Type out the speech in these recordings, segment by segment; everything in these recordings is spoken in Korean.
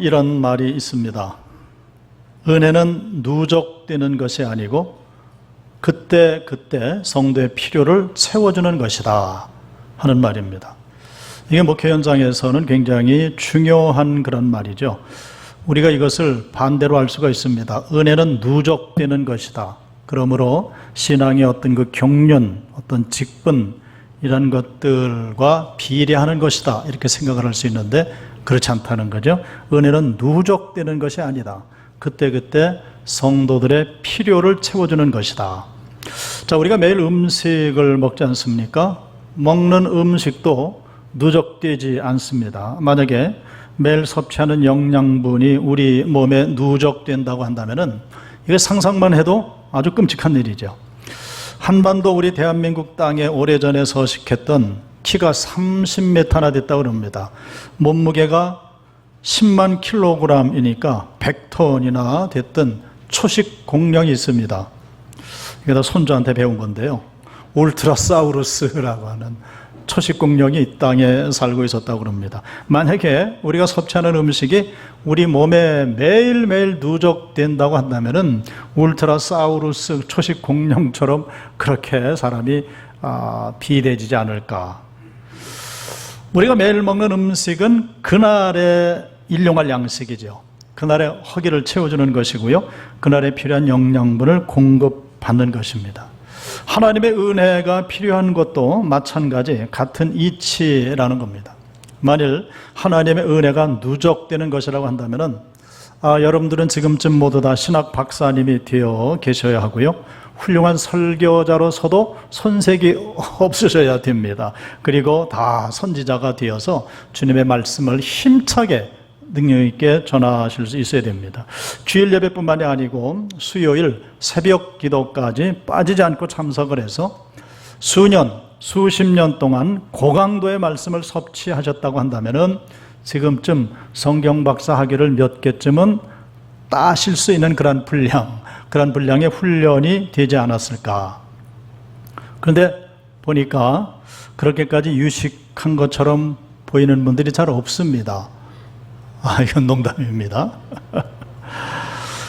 이런 말이 있습니다. 은혜는 누적되는 것이 아니고 그때그때 성도의 필요를 채워주는 것이다 하는 말입니다. 이게 목회 현장에서는 굉장히 중요한 그런 말이죠. 우리가 이것을 반대로 할 수가 있습니다. 은혜는 누적되는 것이다. 그러므로 신앙의 어떤 그 경륜, 어떤 직분 이런 것들과 비례하는 것이다 이렇게 생각을 할 수 있는데 그렇지 않다는 거죠. 은혜는 누적되는 것이 아니다. 그때그때 성도들의 필요를 채워주는 것이다. 자, 우리가 매일 음식을 먹지 않습니까? 먹는 음식도 누적되지 않습니다. 만약에 매일 섭취하는 영양분이 우리 몸에 누적된다고 한다면은 이게 상상만 해도 아주 끔찍한 일이죠. 한반도 우리 대한민국 땅에 오래전에 서식했던 키가 30m나 됐다고 합니다. 몸무게가 10만 킬로그램이니까 100톤이나 됐던 초식 공룡이 있습니다. 이게 다 손주한테 배운 건데요. 울트라사우루스라고 하는 초식 공룡이 이 땅에 살고 있었다고 합니다. 만약에 우리가 섭취하는 음식이 우리 몸에 매일매일 누적된다고 한다면은 울트라사우루스 초식 공룡처럼 그렇게 사람이 비대해지지 않을까. 우리가 매일 먹는 음식은 그날에 일용할 양식이죠. 그날의 허기를 채워주는 것이고요. 그날에 필요한 영양분을 공급받는 것입니다. 하나님의 은혜가 필요한 것도 마찬가지 같은 이치라는 겁니다. 만일 하나님의 은혜가 누적되는 것이라고 한다면은 여러분들은 지금쯤 모두 다 신학 박사님이 되어 계셔야 하고요. 훌륭한 설교자로서도 손색이 없으셔야 됩니다. 그리고 다 선지자가 되어서 주님의 말씀을 힘차게 능력 있게 전하실 수 있어야 됩니다. 주일 예배뿐만이 아니고 수요일 새벽 기도까지 빠지지 않고 참석을 해서 수십 년 동안 고강도의 말씀을 섭취하셨다고 한다면은 지금쯤 성경 박사 학위를 몇 개쯤은 따실 수 있는 그런 분량의 훈련이 되지 않았을까. 그런데 보니까 그렇게까지 유식한 것처럼 보이는 분들이 잘 없습니다. 이건 농담입니다.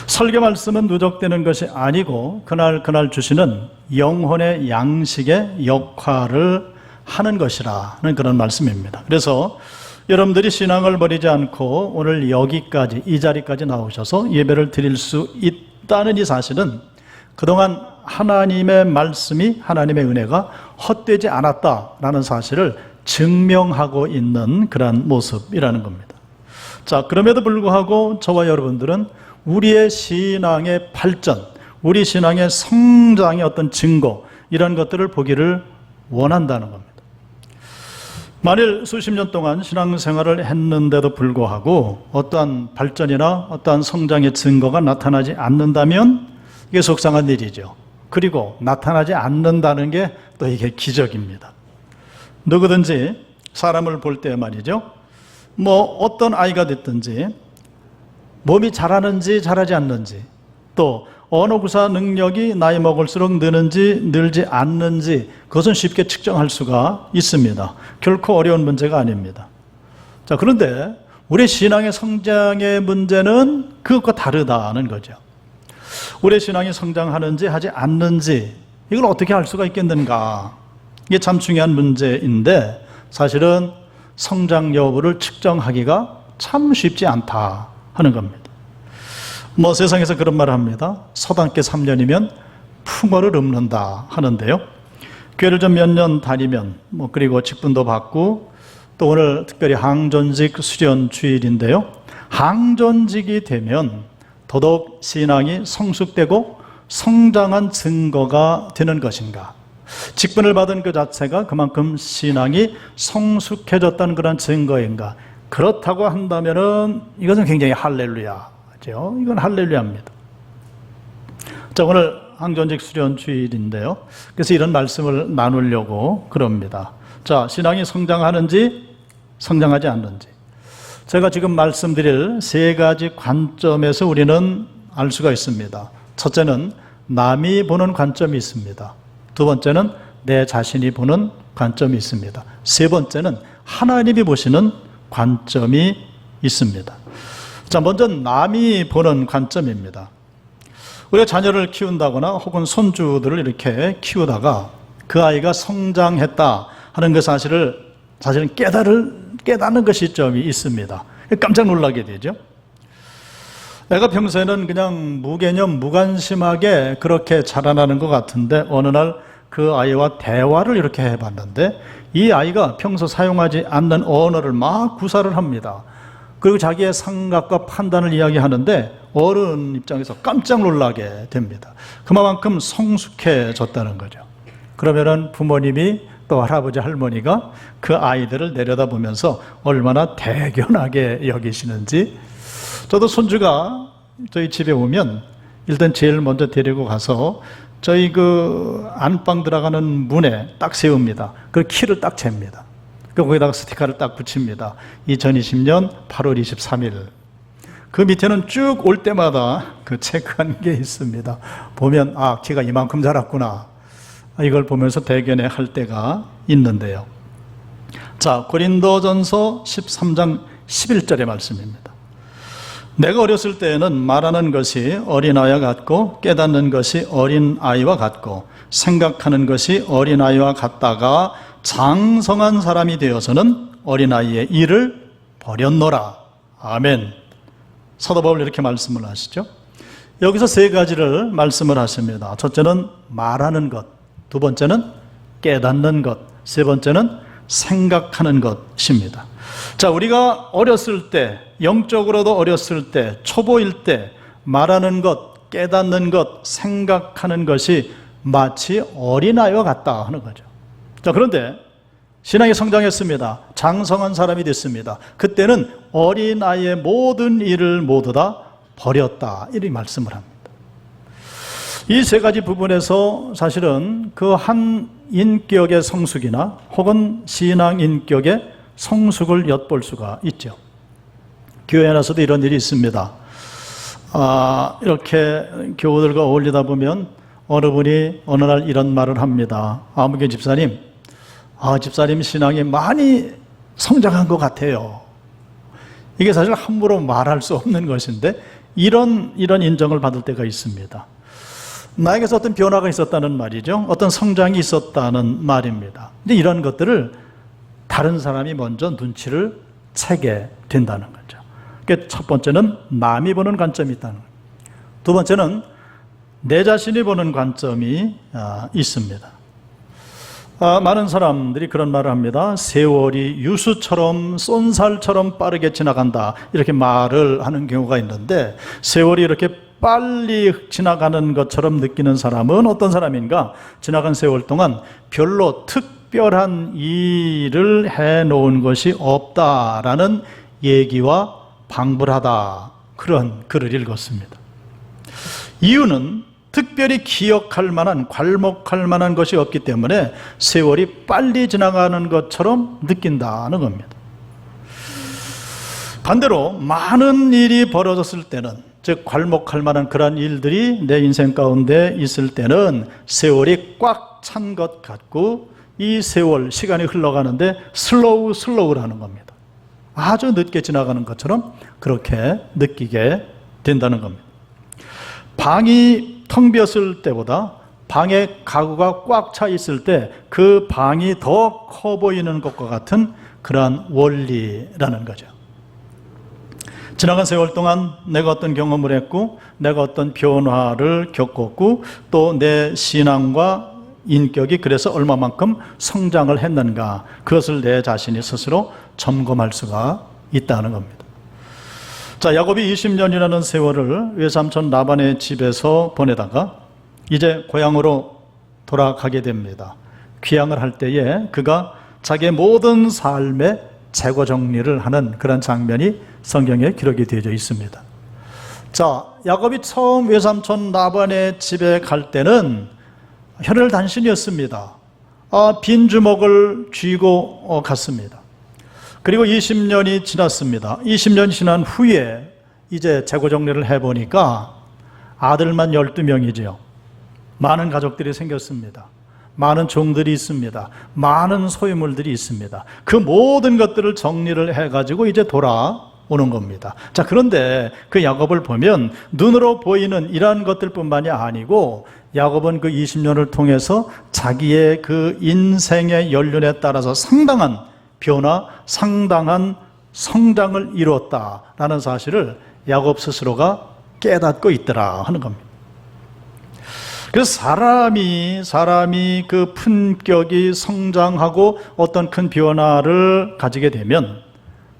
설교 말씀은 누적되는 것이 아니고 그날 주시는 영혼의 양식의 역할을 하는 것이라는 그런 말씀입니다. 그래서 여러분들이 신앙을 버리지 않고 오늘 여기까지 이 자리까지 나오셔서 예배를 드릴 수 있다는 이 사실은 그동안 하나님의 말씀이 하나님의 은혜가 헛되지 않았다라는 사실을 증명하고 있는 그런 모습이라는 겁니다. 자, 그럼에도 불구하고 저와 여러분들은 우리의 신앙의 발전, 우리 신앙의 성장의 어떤 증거 이런 것들을 보기를 원한다는 겁니다. 만일 수십 년 동안 신앙생활을 했는데도 불구하고 어떠한 발전이나 어떠한 성장의 증거가 나타나지 않는다면 이게 속상한 일이죠. 그리고 나타나지 않는다는 게 또 이게 기적입니다. 누구든지 사람을 볼 때 말이죠. 어떤 아이가 됐든지 몸이 자라는지 자라지 않는지 또 언어 구사 능력이 나이 먹을수록 느는지 늘지 않는지 그것은 쉽게 측정할 수가 있습니다. 결코 어려운 문제가 아닙니다. 자, 그런데 우리 신앙의 성장의 문제는 그것과 다르다는 거죠. 우리 신앙이 성장하는지 하지 않는지 이걸 어떻게 알 수가 있겠는가. 이게 참 중요한 문제인데 사실은 성장 여부를 측정하기가 참 쉽지 않다 하는 겁니다. 세상에서 그런 말을 합니다. 서당계 3년이면 풍어를 읊는다 하는데요. 교회를 좀 몇 년 다니면 그리고 직분도 받고 또 오늘 특별히 항존직 수련 주일인데요. 항존직이 되면 더더욱 신앙이 성숙되고 성장한 증거가 되는 것인가. 직분을 받은 그 자체가 그만큼 신앙이 성숙해졌다는 그런 증거인가. 그렇다고 한다면은 이것은 굉장히 할렐루야죠. 이건 할렐루야입니다. 자, 오늘 항존직 수련 주일인데요. 그래서 이런 말씀을 나누려고 그럽니다. 자, 신앙이 성장하는지 성장하지 않는지. 제가 지금 말씀드릴 세 가지 관점에서 우리는 알 수가 있습니다. 첫째는 남이 보는 관점이 있습니다. 두 번째는 내 자신이 보는 관점이 있습니다. 세 번째는 하나님이 보시는 관점이 있습니다. 자, 먼저 남이 보는 관점입니다. 우리가 자녀를 키운다거나 혹은 손주들을 이렇게 키우다가 그 아이가 성장했다 하는 그 사실은 깨닫는 것이 점이 있습니다. 깜짝 놀라게 되죠. 애가 평소에는 그냥 무개념, 무관심하게 그렇게 자라나는 것 같은데 어느 날 그 아이와 대화를 이렇게 해봤는데 이 아이가 평소 사용하지 않는 언어를 막 구사를 합니다. 그리고 자기의 생각과 판단을 이야기하는데 어른 입장에서 깜짝 놀라게 됩니다. 그만큼 성숙해졌다는 거죠. 그러면은 부모님이 또 할아버지 할머니가 그 아이들을 내려다보면서 얼마나 대견하게 여기시는지. 저도 손주가 저희 집에 오면 일단 제일 먼저 데리고 가서 저희 그 안방 들어가는 문에 딱 세웁니다. 그 키를 딱 잽니다. 거기다가 스티커를 딱 붙입니다. 2020년 8월 23일. 그 밑에는 쭉 올 때마다 그 체크한 게 있습니다. 보면 키가 이만큼 자랐구나. 이걸 보면서 대견해 할 때가 있는데요. 자, 고린도전서 13장 11절의 말씀입니다. 내가 어렸을 때에는 말하는 것이 어린아이와 같고 깨닫는 것이 어린아이와 같고 생각하는 것이 어린아이와 같다가 장성한 사람이 되어서는 어린아이의 일을 버렸노라. 아멘. 사도 바울 이렇게 말씀을 하시죠. 여기서 세 가지를 말씀을 하십니다. 첫째는 말하는 것, 두 번째는 깨닫는 것, 세 번째는 생각하는 것입니다. 자, 우리가 어렸을 때, 영적으로도 어렸을 때, 초보일 때 말하는 것, 깨닫는 것, 생각하는 것이 마치 어린아이와 같다 하는 거죠. 자, 그런데 신앙이 성장했습니다. 장성한 사람이 됐습니다. 그때는 어린아이의 모든 일을 모두 다 버렸다. 이렇게 말씀을 합니다. 이 세 가지 부분에서 사실은 그 한 인격의 성숙이나 혹은 신앙 인격의 성숙을 엿볼 수가 있죠. 교회 안에서도 이런 일이 있습니다. 이렇게 교우들과 어울리다 보면 어느 분이 어느 날 이런 말을 합니다. 아무개 집사님, 집사님 신앙이 많이 성장한 것 같아요. 이게 사실 함부로 말할 수 없는 것인데 이런 인정을 받을 때가 있습니다. 나에게서 어떤 변화가 있었다는 말이죠. 어떤 성장이 있었다는 말입니다. 근데 이런 것들을 다른 사람이 먼저 눈치를 채게 된다는 거죠. 그러니까 첫 번째는 남이 보는 관점이 있다는 거예요. 두 번째는 내 자신이 보는 관점이 있습니다. 많은 사람들이 그런 말을 합니다. 세월이 유수처럼 쏜살처럼 빠르게 지나간다, 이렇게 말을 하는 경우가 있는데, 세월이 이렇게 빨리 지나가는 것처럼 느끼는 사람은 어떤 사람인가? 지나간 세월 동안 별로 특별한 일을 해놓은 것이 없다라는 얘기와 방불하다, 그런 글을 읽었습니다. 이유는 특별히 기억할 만한, 괄목할 만한 것이 없기 때문에 세월이 빨리 지나가는 것처럼 느낀다는 겁니다. 반대로 많은 일이 벌어졌을 때는, 즉 괄목할 만한 그런 일들이 내 인생 가운데 있을 때는 세월이 꽉 찬 것 같고, 이 세월, 시간이 흘러가는데 슬로우라는 겁니다. 아주 늦게 지나가는 것처럼 그렇게 느끼게 된다는 겁니다. 방이 텅 비었을 때보다 방에 가구가 꽉 차 있을 때 그 방이 더 커 보이는 것과 같은 그러한 원리라는 거죠. 지나간 세월 동안 내가 어떤 경험을 했고, 내가 어떤 변화를 겪었고, 또 내 신앙과 인격이 그래서 얼마만큼 성장을 했는가, 그것을 내 자신이 스스로 점검할 수가 있다는 겁니다. 자, 야곱이 20년이라는 세월을 외삼촌 라반의 집에서 보내다가 이제 고향으로 돌아가게 됩니다. 귀향을 할 때에 그가 자기의 모든 삶의 재고 정리를 하는 그런 장면이 성경에 기록이 되어져 있습니다. 자, 야곱이 처음 외삼촌 라반의 집에 갈 때는 혈혈단신이었습니다. 빈 주먹을 쥐고 갔습니다. 그리고 20년이 지났습니다. 20년이 지난 후에 이제 재고 정리를 해보니까 아들만 12명이죠. 많은 가족들이 생겼습니다. 많은 종들이 있습니다. 많은 소유물들이 있습니다. 그 모든 것들을 정리를 해가지고 이제 돌아온 오는 겁니다. 자, 그런데 그 야곱을 보면 눈으로 보이는 이러한 것들뿐만이 아니고 야곱은 그 20년을 통해서 자기의 그 인생의 연륜에 따라서 상당한 변화, 상당한 성장을 이루었다라는 사실을 야곱 스스로가 깨닫고 있더라 하는 겁니다. 그래서 사람이 그 품격이 성장하고 어떤 큰 변화를 가지게 되면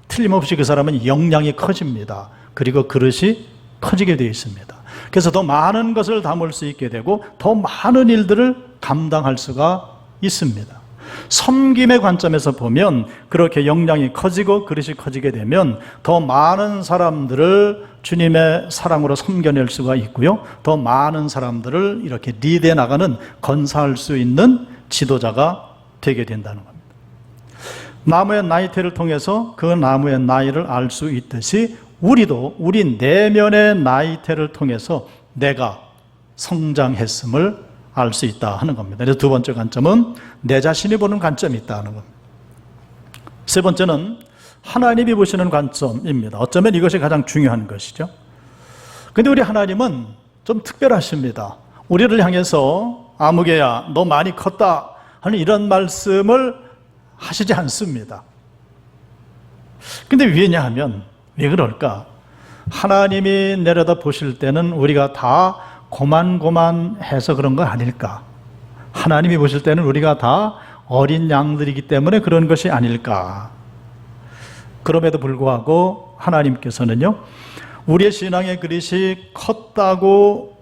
틀림없이 그 사람은 역량이 커집니다. 그리고 그릇이 커지게 되어 있습니다. 그래서 더 많은 것을 담을 수 있게 되고 더 많은 일들을 감당할 수가 있습니다. 섬김의 관점에서 보면 그렇게 역량이 커지고 그릇이 커지게 되면 더 많은 사람들을 주님의 사랑으로 섬겨낼 수가 있고요. 더 많은 사람들을 이렇게 리드해 나가는 건사할 수 있는 지도자가 되게 된다는 겁니다. 나무의 나이테를 통해서 그 나무의 나이를 알 수 있듯이 우리도 우리 내면의 나이테를 통해서 내가 성장했음을 알 수 있다 하는 겁니다. 그래서 두 번째 관점은 내 자신이 보는 관점이 있다는 겁니다. 세 번째는 하나님이 보시는 관점입니다. 어쩌면 이것이 가장 중요한 것이죠. 그런데 우리 하나님은 좀 특별하십니다. 우리를 향해서 아무개야 너 많이 컸다 하는 이런 말씀을 하시지 않습니다. 근데 왜냐하면 왜 그럴까? 하나님이 내려다 보실 때는 우리가 다 고만고만해서 그런 거 아닐까? 하나님이 보실 때는 우리가 다 어린 양들이기 때문에 그런 것이 아닐까? 그럼에도 불구하고 하나님께서는요, 우리의 신앙의 그릇이 컸다고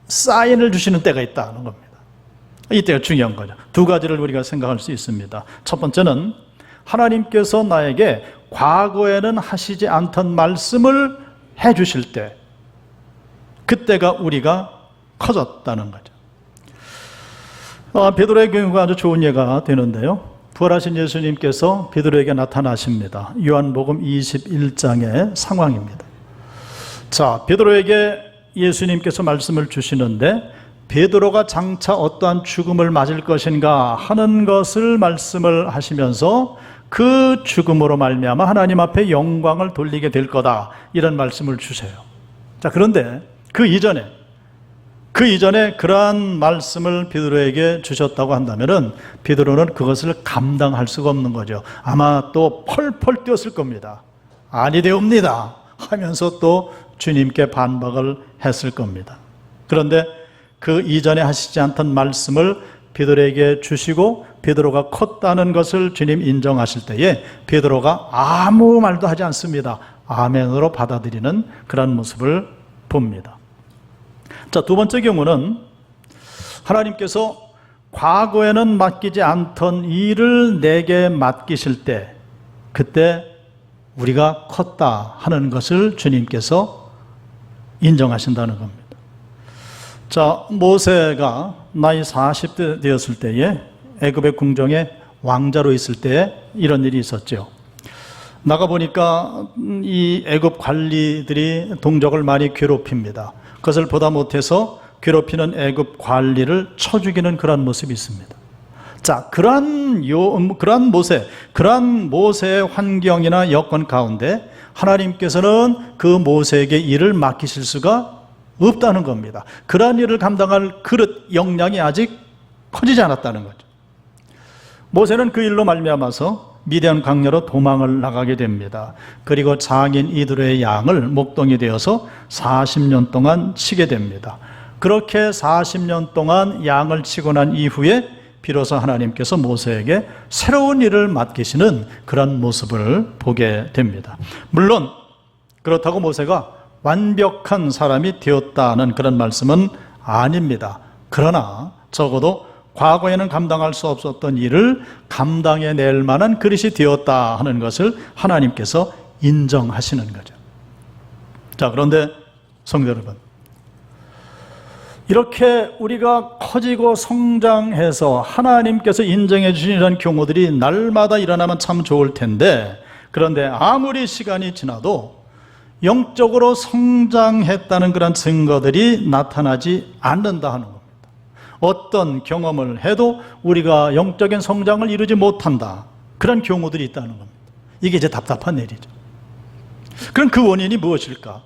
사인을 주시는 때가 있다는 겁니다. 이때가 중요한 거죠. 두 가지를 우리가 생각할 수 있습니다. 첫 번째는 하나님께서 나에게 과거에는 하시지 않던 말씀을 해 주실 때, 그때가 우리가 커졌다는 거죠. 베드로의 경우가 아주 좋은 예가 되는데요. 부활하신 예수님께서 베드로에게 나타나십니다. 요한복음 21장의 상황입니다. 자, 베드로에게 예수님께서 말씀을 주시는데 베드로가 장차 어떠한 죽음을 맞을 것인가 하는 것을 말씀을 하시면서 그 죽음으로 말미암아 하나님 앞에 영광을 돌리게 될 거다, 이런 말씀을 주세요. 자, 그런데 그 이전에 그러한 말씀을 베드로에게 주셨다고 한다면은 베드로는 그것을 감당할 수가 없는 거죠. 아마 또 펄펄 뛰었을 겁니다. 아니 되옵니다 하면서 또 주님께 반박을 했을 겁니다. 그런데 그 이전에 하시지 않던 말씀을 베드로에게 주시고 베드로가 컸다는 것을 주님 인정하실 때에 베드로가 아무 말도 하지 않습니다. 아멘으로 받아들이는 그런 모습을 봅니다. 자, 두 번째 경우는 하나님께서 과거에는 맡기지 않던 일을 내게 맡기실 때, 그때 우리가 컸다 하는 것을 주님께서 인정하신다는 겁니다. 자, 모세가 나이 40대 되었을 때에 애굽의 궁정에 왕자로 있을 때에 이런 일이 있었죠. 나가보니까 이 애굽 관리들이 동족을 많이 괴롭힙니다. 그것을 보다 못해서 괴롭히는 애굽 관리를 쳐 죽이는 그런 모습이 있습니다. 자, 그러한 모세의 환경이나 여건 가운데 하나님께서는 그 모세에게 일을 맡기실 수가 없다는 겁니다. 그러한 일을 감당할 그릇 역량이 아직 커지지 않았다는 거죠. 모세는 그 일로 말미암아서 미디안 광야로 도망을 나가게 됩니다. 그리고 장인 이드로의 양을 목동이 되어서 40년 동안 치게 됩니다. 그렇게 40년 동안 양을 치고 난 이후에 비로소 하나님께서 모세에게 새로운 일을 맡기시는 그런 모습을 보게 됩니다. 물론 그렇다고 모세가 완벽한 사람이 되었다는 그런 말씀은 아닙니다. 그러나 적어도 과거에는 감당할 수 없었던 일을 감당해낼 만한 그릇이 되었다 하는 것을 하나님께서 인정하시는 거죠. 자, 그런데 성도 여러분, 이렇게 우리가 커지고 성장해서 하나님께서 인정해 주신 이런 경우들이 날마다 일어나면 참 좋을 텐데, 그런데 아무리 시간이 지나도 영적으로 성장했다는 그런 증거들이 나타나지 않는다 하는 겁니다. 어떤 경험을 해도 우리가 영적인 성장을 이루지 못한다, 그런 경우들이 있다는 겁니다. 이게 이제 답답한 일이죠. 그럼 그 원인이 무엇일까?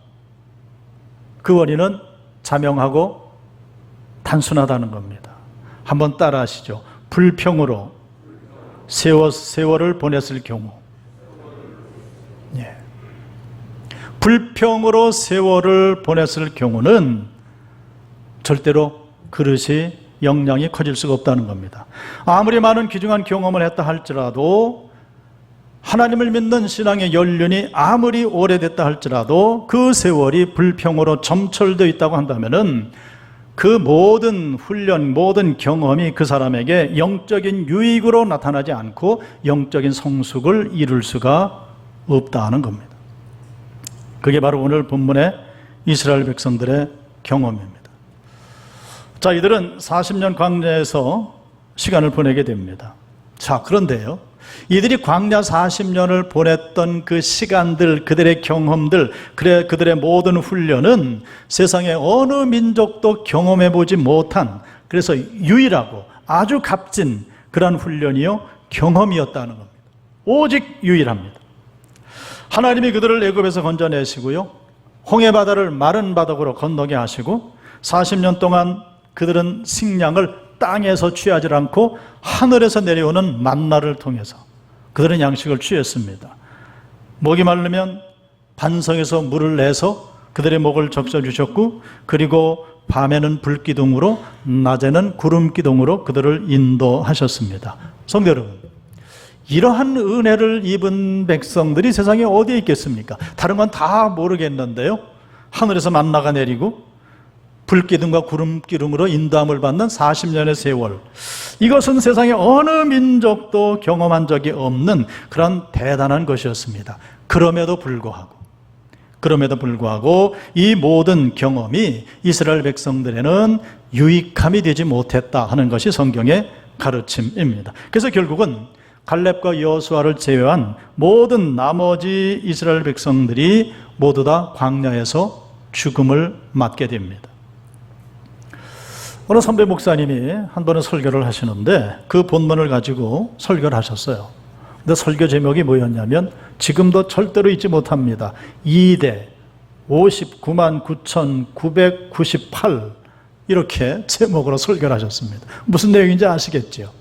그 원인은 자명하고 단순하다는 겁니다. 한번 따라 하시죠. 불평으로 세월을 보냈을 경우, 예. 불평으로 세월을 보냈을 경우는 절대로 그릇이 영향이 커질 수가 없다는 겁니다. 아무리 많은 귀중한 경험을 했다 할지라도, 하나님을 믿는 신앙의 연륜이 아무리 오래됐다 할지라도 그 세월이 불평으로 점철되어 있다고 한다면은 그 모든 훈련, 모든 경험이 그 사람에게 영적인 유익으로 나타나지 않고 영적인 성숙을 이룰 수가 없다는 겁니다. 그게 바로 오늘 본문의 이스라엘 백성들의 경험입니다. 자, 이들은 40년 광야에서 시간을 보내게 됩니다. 자, 그런데요, 이들이 광야 40년을 보냈던 그 시간들, 그들의 경험들, 그들의 모든 훈련은 세상의 어느 민족도 경험해 보지 못한, 그래서 유일하고 아주 값진 그러한 훈련이요, 경험이었다는 겁니다. 오직 유일합니다. 하나님이 그들을 애굽에서 건져내시고요, 홍해바다를 마른 바닥으로 건너게 하시고 40년 동안 그들은 식량을 땅에서 취하지 않고 하늘에서 내려오는 만나를 통해서 그들은 양식을 취했습니다. 목이 마르면 반성에서 물을 내서 그들의 목을 적셔주셨고, 그리고 밤에는 불기둥으로, 낮에는 구름기둥으로 그들을 인도하셨습니다. 성도 여러분, 이러한 은혜를 입은 백성들이 세상에 어디에 있겠습니까? 다른 건 다 모르겠는데요, 하늘에서 만나가 내리고 불기둥과 구름기둥으로 인도함을 받는 40년의 세월, 이것은 세상에 어느 민족도 경험한 적이 없는 그런 대단한 것이었습니다. 그럼에도 불구하고 이 모든 경험이 이스라엘 백성들에는 유익함이 되지 못했다 하는 것이 성경의 가르침입니다. 그래서 결국은 갈렙과 여호수아를 제외한 모든 나머지 이스라엘 백성들이 모두 다 광야에서 죽음을 맞게 됩니다. 어느 선배 목사님이 한 번은 설교를 하시는데 그 본문을 가지고 설교를 하셨어요. 근데 설교 제목이 뭐였냐면, 지금도 절대로 잊지 못합니다. 2대 59만 9,998, 이렇게 제목으로 설교를 하셨습니다. 무슨 내용인지 아시겠죠?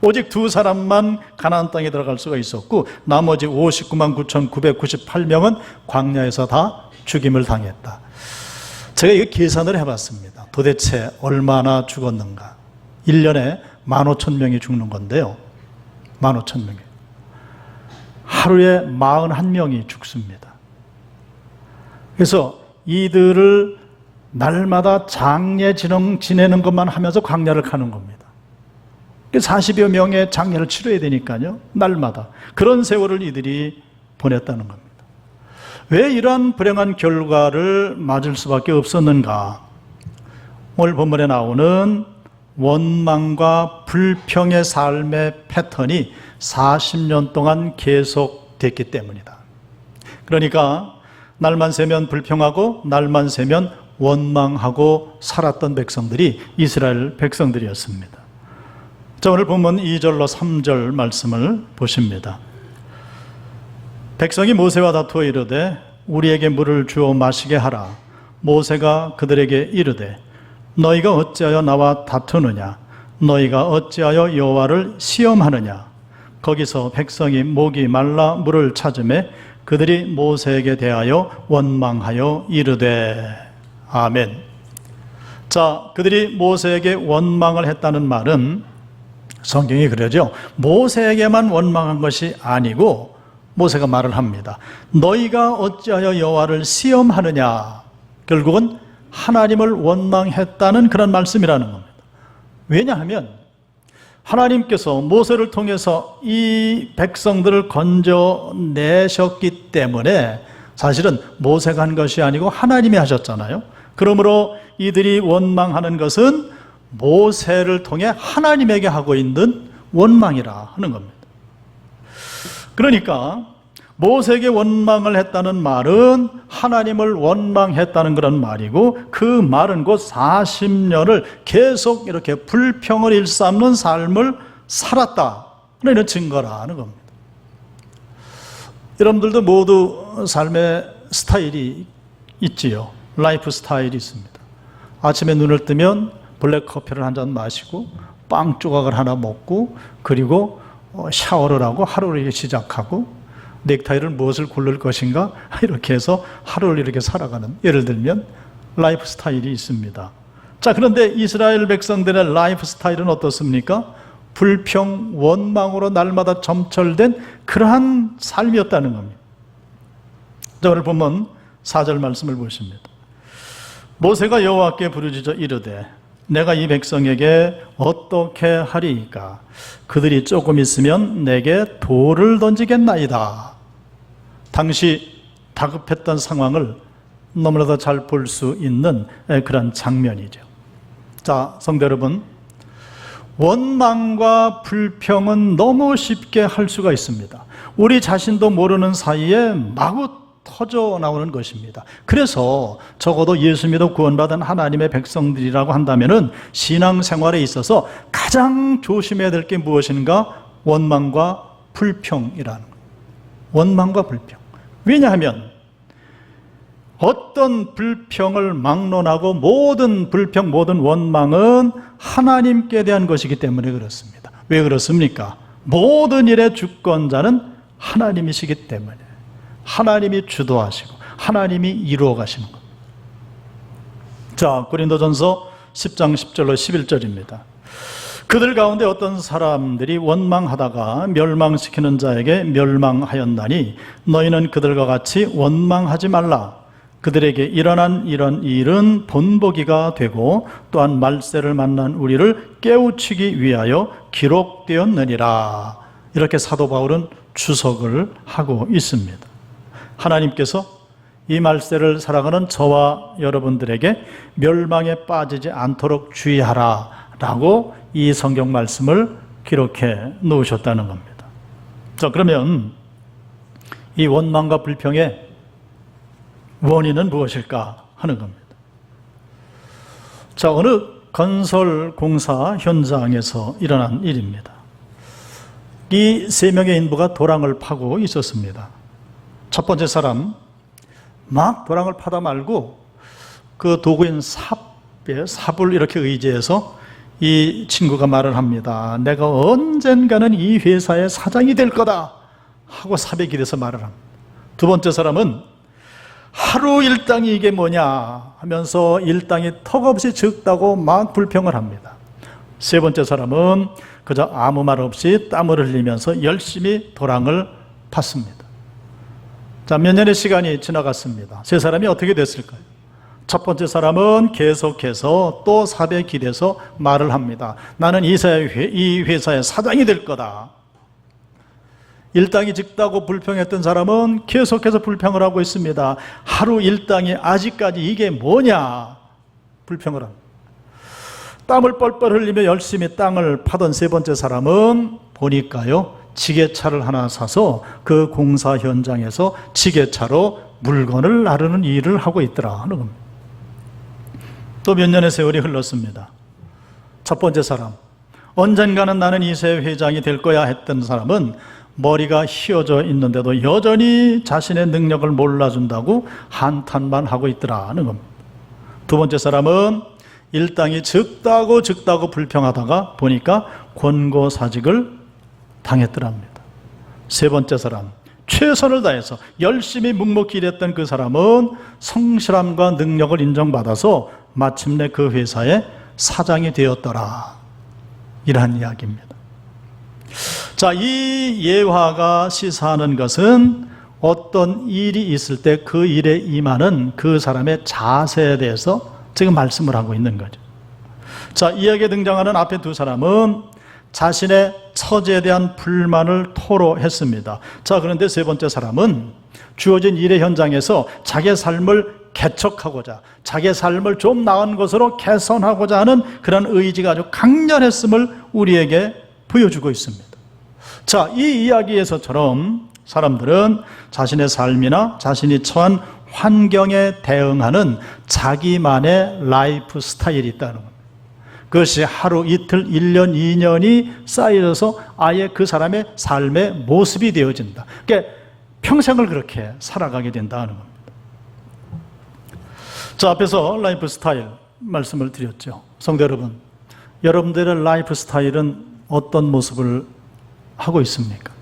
오직 두 사람만 가나안 땅에 들어갈 수가 있었고 나머지 59만 9,998명은 광야에서 다 죽임을 당했다. 제가 이거 계산을 해봤습니다. 도대체 얼마나 죽었는가. 1년에 15,000명이 죽는 건데요, 15,000명이 하루에 41명이 죽습니다. 그래서 이들을 날마다 장례 지내는 것만 하면서 광야를 가는 겁니다. 40여 명의 장례를 치러야 되니까요, 날마다. 그런 세월을 이들이 보냈다는 겁니다. 왜 이러한 불행한 결과를 맞을 수밖에 없었는가? 오늘 본문에 나오는 원망과 불평의 삶의 패턴이 40년 동안 계속됐기 때문이다. 그러니까 날만 새면 불평하고 날만 새면 원망하고 살았던 백성들이 이스라엘 백성들이었습니다. 자, 오늘 본문 2절로 3절 말씀을 보십니다. 백성이 모세와 다투어 이르되 우리에게 물을 주어 마시게 하라. 모세가 그들에게 이르되 너희가 어찌하여 나와 다투느냐? 너희가 어찌하여 여호와를 시험하느냐? 거기서 백성이 목이 말라 물을 찾으매 그들이 모세에게 대하여 원망하여 이르되. 아멘. 자, 그들이 모세에게 원망을 했다는 말은 성경이 그러죠. 모세에게만 원망한 것이 아니고 모세가 말을 합니다. 너희가 어찌하여 여호와를 시험하느냐? 결국은 하나님을 원망했다는 그런 말씀이라는 겁니다. 왜냐하면 하나님께서 모세를 통해서 이 백성들을 건져내셨기 때문에 사실은 모세가 한 것이 아니고 하나님이 하셨잖아요. 그러므로 이들이 원망하는 것은 모세를 통해 하나님에게 하고 있는 원망이라 하는 겁니다. 그러니까 모세에게 원망을 했다는 말은 하나님을 원망했다는 그런 말이고, 그 말은 곧 40년을 계속 이렇게 불평을 일삼는 삶을 살았다 하는 증거라는 겁니다. 여러분들도 모두 삶의 스타일이 있지요. 라이프 스타일이 있습니다. 아침에 눈을 뜨면 블랙 커피를 한 잔 마시고 빵 조각을 하나 먹고 그리고 샤워를 하고 하루를 시작하고 넥타이를 무엇을 고를 것인가 이렇게 해서 하루를 이렇게 살아가는, 예를 들면 라이프 스타일이 있습니다. 자, 그런데 이스라엘 백성들의 라이프 스타일은 어떻습니까? 불평, 원망으로 날마다 점철된 그러한 삶이었다는 겁니다. 자, 오늘 본문 4절 말씀을 보십니다. 모세가 여호와께 부르짖어 이르되 내가 이 백성에게 어떻게 하리이까? 그들이 조금 있으면 내게 돌을 던지겠나이다. 당시 다급했던 상황을 너무나도 잘 볼 수 있는 그런 장면이죠. 자, 성도 여러분, 원망과 불평은 너무 쉽게 할 수가 있습니다. 우리 자신도 모르는 사이에 마구 터져 나오는 것입니다. 그래서 적어도 예수 믿어 구원받은 하나님의 백성들이라고 한다면은 신앙생활에 있어서 가장 조심해야 될 게 무엇인가? 원망과 불평이라는 거예요. 원망과 불평. 왜냐하면 어떤 불평을 막론하고 모든 불평, 모든 원망은 하나님께 대한 것이기 때문에 그렇습니다. 왜 그렇습니까? 모든 일의 주권자는 하나님이시기 때문에 하나님이 주도하시고 하나님이 이루어 가시는 것. 자, 고린도전서 10장 10절로 11절입니다. 그들 가운데 어떤 사람들이 원망하다가 멸망시키는 자에게 멸망하였나니 너희는 그들과 같이 원망하지 말라. 그들에게 일어난 이런 일은 본보기가 되고 또한 말세를 만난 우리를 깨우치기 위하여 기록되었느니라. 이렇게 사도 바울은 주석을 하고 있습니다. 하나님께서 이 말세를 살아가는 저와 여러분들에게 멸망에 빠지지 않도록 주의하라 라고 이 성경 말씀을 기록해 놓으셨다는 겁니다. 자, 그러면 이 원망과 불평의 원인은 무엇일까 하는 겁니다. 자, 어느 건설 공사 현장에서 일어난 일입니다. 이 세 명의 인부가 도랑을 파고 있었습니다. 첫 번째 사람, 막 도랑을 파다 말고 그 도구인 삽을 이렇게 의지해서 이 친구가 말을 합니다. 내가 언젠가는 이 회사의 사장이 될 거다 하고 삽에 기대서 말을 합니다. 두 번째 사람은 하루 일당이 이게 뭐냐 하면서 일당이 턱없이 적다고 막 불평을 합니다. 세 번째 사람은 그저 아무 말 없이 땀을 흘리면서 열심히 도랑을 팠습니다. 자, 몇 년의 시간이 지나갔습니다. 세 사람이 어떻게 됐을까요? 첫 번째 사람은 계속해서 또 삽에 기대서 말을 합니다. 나는 이 회사의 사장이 될 거다. 일당이 적다고 불평했던 사람은 계속해서 불평을 하고 있습니다. 하루 일당이 아직까지 이게 뭐냐 불평을 합니다. 땀을 뻘뻘 흘리며 열심히 땅을 파던 세 번째 사람은 보니까요, 지게차를 하나 사서 그 공사 현장에서 지게차로 물건을 나르는 일을 하고 있더라 하는 겁니다. 또 몇 년의 세월이 흘렀습니다. 첫 번째 사람, 언젠가는 나는 이세 회장이 될 거야 했던 사람은 머리가 휘어져 있는데도 여전히 자신의 능력을 몰라준다고 한탄만 하고 있더라 하는 겁니다. 두 번째 사람은 일당이 적다고 불평하다가 보니까 권고사직을 당했더랍니다. 세 번째 사람, 최선을 다해서 열심히 묵묵히 일했던 그 사람은 성실함과 능력을 인정받아서 마침내 그 회사의 사장이 되었더라. 이러한 이야기입니다. 자, 이 예화가 시사하는 것은 어떤 일이 있을 때 그 일에 임하는 그 사람의 자세에 대해서 지금 말씀을 하고 있는 거죠. 자, 이야기에 등장하는 앞에 두 사람은 자신의 처지에 대한 불만을 토로했습니다. 자, 그런데 세 번째 사람은 주어진 일의 현장에서 자기의 삶을 개척하고자, 자기의 삶을 좀 나은 것으로 개선하고자 하는 그런 의지가 아주 강렬했음을 우리에게 보여주고 있습니다. 자, 이 이야기에서처럼 사람들은 자신의 삶이나 자신이 처한 환경에 대응하는 자기만의 라이프 스타일이 있다는 겁니다. 그것이 하루, 이틀, 1년, 2년이 쌓여서 아예 그 사람의 삶의 모습이 되어진다. 그러니까 평생을 그렇게 살아가게 된다는 겁니다. 자, 앞에서 라이프 스타일 말씀을 드렸죠. 성도 여러분, 여러분들의 라이프 스타일은 어떤 모습을 하고 있습니까?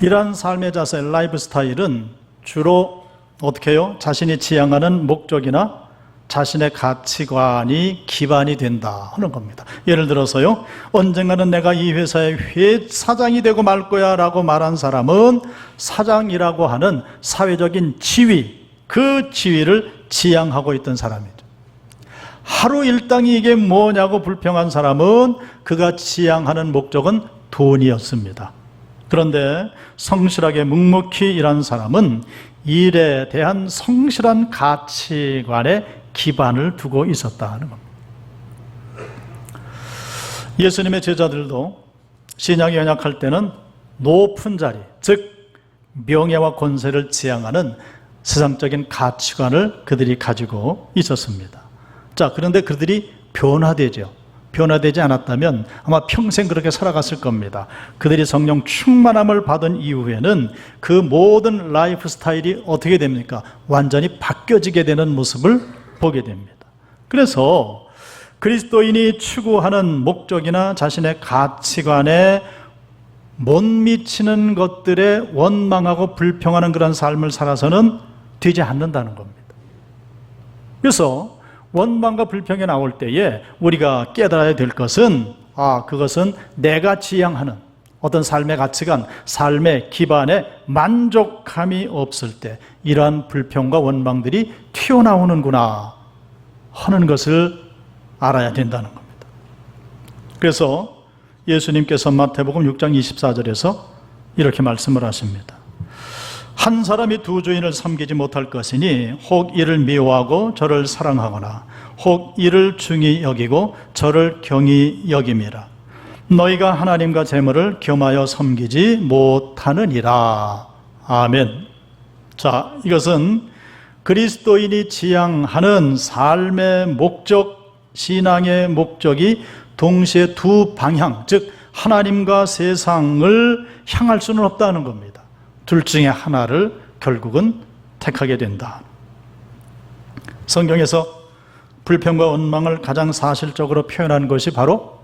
이러한 삶의 자세, 라이프 스타일은 주로 어떻게 해요? 자신이 지향하는 목적이나 자신의 가치관이 기반이 된다 하는 겁니다. 예를 들어서요, 언젠가는 내가 이 회사의 사장이 되고 말 거야 라고 말한 사람은 사장이라고 하는 사회적인 지위, 그 지위를 지향하고 있던 사람이죠. 하루 일당이 이게 뭐냐고 불평한 사람은 그가 지향하는 목적은 돈이었습니다. 그런데 성실하게 묵묵히 일한 사람은 일에 대한 성실한 가치관에 기반을 두고 있었다 하는 겁니다. 예수님의 제자들도 신약이 연약할 때는 높은 자리, 즉 명예와 권세를 지향하는 세상적인 가치관을 그들이 가지고 있었습니다. 자, 그런데 그들이 변화되죠. 변화되지 않았다면 아마 평생 그렇게 살아갔을 겁니다. 그들이 성령 충만함을 받은 이후에는 그 모든 라이프 스타일이 어떻게 됩니까? 완전히 바뀌어지게 되는 모습을 보게 됩니다. 그래서 그리스도인이 추구하는 목적이나 자신의 가치관에 못 미치는 것들에 원망하고 불평하는 그런 삶을 살아서는 되지 않는다는 겁니다. 그래서 원망과 불평이 나올 때에 우리가 깨달아야 될 것은 그것은 내가 지향하는 어떤 삶의 가치관, 삶의 기반에 만족감이 없을 때 이러한 불평과 원망들이 튀어나오는구나 하는 것을 알아야 된다는 겁니다. 그래서 예수님께서 마태복음 6장 24절에서 이렇게 말씀을 하십니다. 한 사람이 두 주인을 섬기지 못할 것이니 혹 이를 미워하고 저를 사랑하거나 혹 이를 중히 여기고 저를 경히 여김이라. 너희가 하나님과 재물을 겸하여 섬기지 못하느니라. 아멘. 자, 이것은 그리스도인이 지향하는 삶의 목적, 신앙의 목적이 동시에 두 방향, 즉 하나님과 세상을 향할 수는 없다는 겁니다. 둘 중에 하나를 결국은 택하게 된다. 성경에서 불평과 원망을 가장 사실적으로 표현한 것이 바로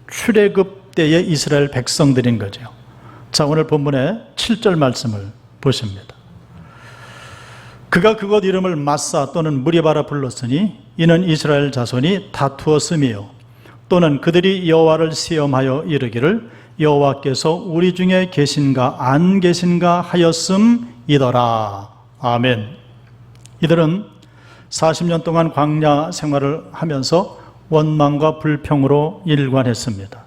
출애굽 때의 이스라엘 백성들인 거죠. 자, 오늘 본문의 7절 말씀을 보십니다. 그가 그곳 이름을 마사 또는 무리바라 불렀으니 이는 이스라엘 자손이 다투었음이요 또는 그들이 여호와를 시험하여 이르기를 여호와께서 우리 중에 계신가 안 계신가 하였음이더라. 아멘. 이들은 40년 동안 광야 생활을 하면서 원망과 불평으로 일관했습니다.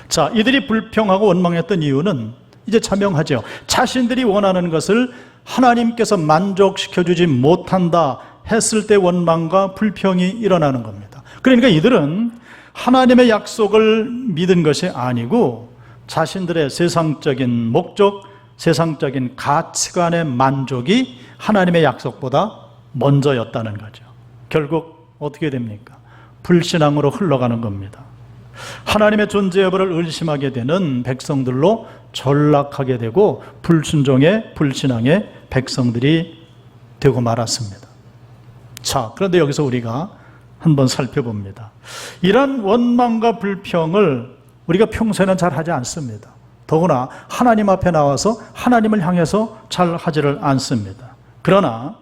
자, 이들이 불평하고 원망했던 이유는 이제 자명하죠. 자신들이 원하는 것을 하나님께서 만족시켜주지 못한다 했을 때 원망과 불평이 일어나는 겁니다. 그러니까 이들은 하나님의 약속을 믿은 것이 아니고 자신들의 세상적인 목적, 세상적인 가치관의 만족이 하나님의 약속보다 먼저였다는 거죠. 결국 어떻게 됩니까? 불신앙으로 흘러가는 겁니다. 하나님의 존재 여부를 의심하게 되는 백성들로 전락하게 되고 불순종의 불신앙의 백성들이 되고 말았습니다. 자, 그런데 여기서 우리가 한번 살펴봅니다. 이런 원망과 불평을 우리가 평소에는 잘 하지 않습니다. 더구나 하나님 앞에 나와서 하나님을 향해서 잘 하지를 않습니다. 그러나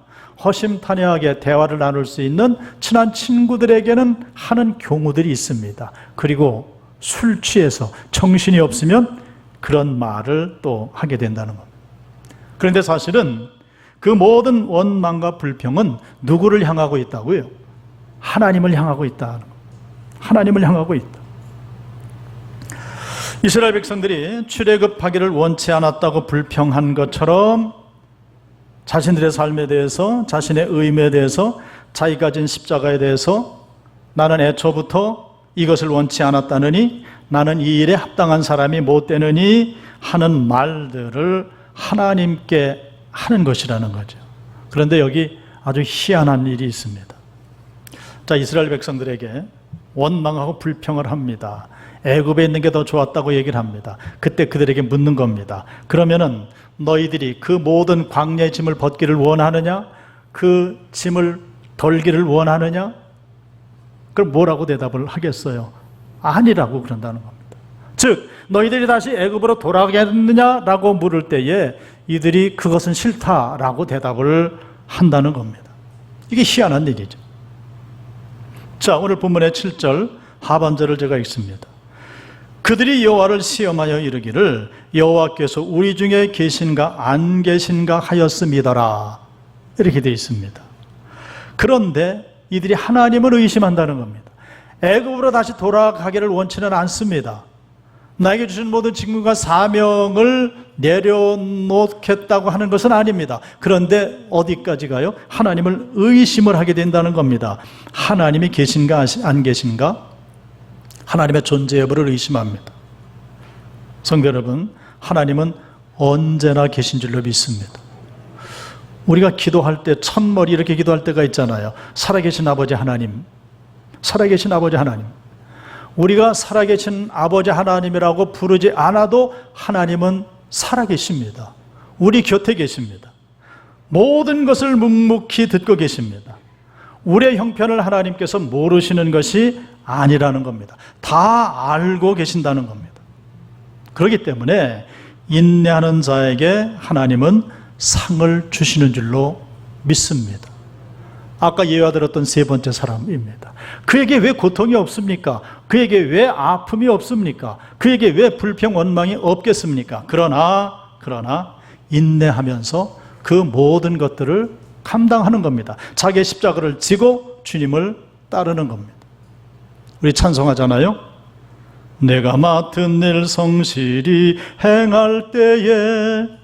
허심탄회하게 대화를 나눌 수 있는 친한 친구들에게는 하는 경우들이 있습니다. 그리고 술 취해서 정신이 없으면 그런 말을 또 하게 된다는 겁니다. 그런데 사실은 그 모든 원망과 불평은 누구를 향하고 있다고요? 하나님을 향하고 있다는 겁니다. 하나님을 향하고 있다. 이스라엘 백성들이 출애굽하기를 원치 않았다고 불평한 것처럼 자신들의 삶에 대해서, 자신의 의무에 대해서, 자기 가진 십자가에 대해서 나는 애초부터 이것을 원치 않았다느니, 나는 이 일에 합당한 사람이 못 되느니 하는 말들을 하나님께 하는 것이라는 거죠. 그런데 여기 아주 희한한 일이 있습니다. 자, 이스라엘 백성들에게 원망하고 불평을 합니다. 애굽에 있는 게 더 좋았다고 얘기를 합니다. 그때 그들에게 묻는 겁니다. 그러면은 너희들이 그 모든 광야의 짐을 벗기를 원하느냐? 그 짐을 덜기를 원하느냐? 그럼 뭐라고 대답을 하겠어요? 아니라고 그런다는 겁니다. 즉 너희들이 다시 애굽으로 돌아가겠느냐라고 물을 때에 이들이 그것은 싫다라고 대답을 한다는 겁니다. 이게 희한한 일이죠. 자, 오늘 본문의 7절 하반절을 제가 읽습니다. 그들이 여호와를 시험하여 이르기를 여호와께서 우리 중에 계신가 안 계신가 하였음이더라. 이렇게 되어 있습니다. 그런데 이들이 하나님을 의심한다는 겁니다. 애굽으로 다시 돌아가기를 원치는 않습니다. 나에게 주신 모든 직분과 사명을 내려놓겠다고 하는 것은 아닙니다. 그런데 어디까지 가요? 하나님을 의심을 하게 된다는 겁니다. 하나님이 계신가 안 계신가? 하나님의 존재 여부를 의심합니다. 성도 여러분, 하나님은 언제나 계신 줄로 믿습니다. 우리가 기도할 때 첫머리 이렇게 기도할 때가 있잖아요. 살아계신 아버지 하나님, 살아계신 아버지 하나님. 우리가 살아계신 아버지 하나님이라고 부르지 않아도 하나님은 살아계십니다. 우리 곁에 계십니다. 모든 것을 묵묵히 듣고 계십니다. 우리의 형편을 하나님께서 모르시는 것이 아니라는 겁니다. 다 알고 계신다는 겁니다. 그렇기 때문에 인내하는 자에게 하나님은 상을 주시는 줄로 믿습니다. 아까 예화 들었던 세 번째 사람입니다. 그에게 왜 고통이 없습니까? 그에게 왜 아픔이 없습니까? 그에게 왜 불평 원망이 없겠습니까? 그러나 인내하면서 그 모든 것들을 감당하는 겁니다. 자기의 십자가를 지고 주님을 따르는 겁니다. 우리 찬송하잖아요. 내가 맡은 일 성실히 행할 때에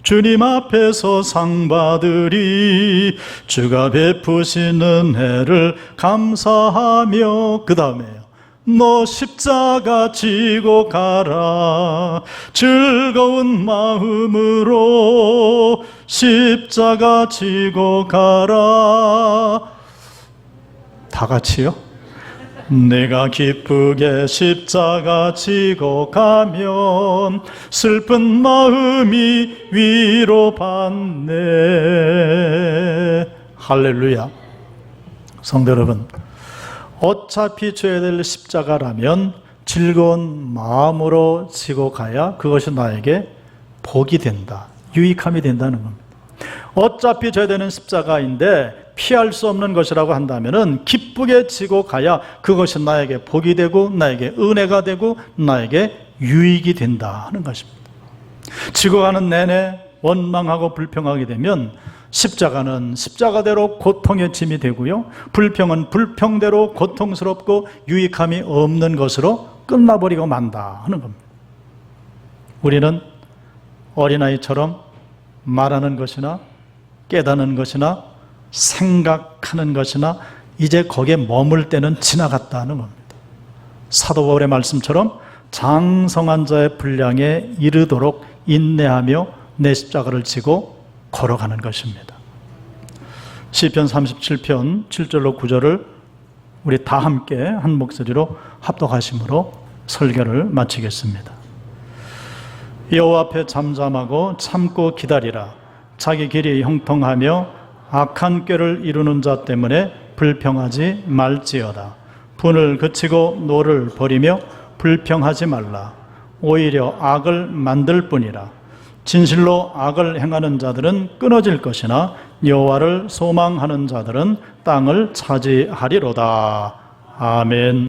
주님 앞에서 상 받으리. 주가 베푸신 은혜를 감사하며, 그 다음에요, 너 십자가 지고 가라. 즐거운 마음으로 십자가 지고 가라. 다 같이요. 내가 기쁘게 십자가 지고 가면 슬픈 마음이 위로받네. 할렐루야. 성도 여러분, 어차피 져야 될 십자가라면 즐거운 마음으로 지고 가야 그것이 나에게 복이 된다, 유익함이 된다는 겁니다. 어차피 져야 되는 십자가인데 피할 수 없는 것이라고 한다면 기쁘게 지고 가야 그것이 나에게 복이 되고 나에게 은혜가 되고 나에게 유익이 된다 하는 것입니다. 지고 가는 내내 원망하고 불평하게 되면 십자가는 십자가대로 고통의 짐이 되고요, 불평은 불평대로 고통스럽고 유익함이 없는 것으로 끝나버리고 만다 하는 겁니다. 우리는 어린아이처럼 말하는 것이나 깨닫는 것이나 생각하는 것이나 이제 거기에 머물 때는 지나갔다는 겁니다. 사도 바울의 말씀처럼 장성한 자의 분량에 이르도록 인내하며 내 십자가를 지고 걸어가는 것입니다. 시편 37편 7절로 9절을 우리 다 함께 한 목소리로 합독하심으로 설교를 마치겠습니다. 여호와 앞에 잠잠하고 참고 기다리라. 자기 길이 형통하며 악한 꾀를 이루는 자 때문에 불평하지 말지어다. 분을 그치고 노를 버리며 불평하지 말라. 오히려 악을 만들 뿐이라. 진실로 악을 행하는 자들은 끊어질 것이나 여호와를 소망하는 자들은 땅을 차지하리로다. 아멘.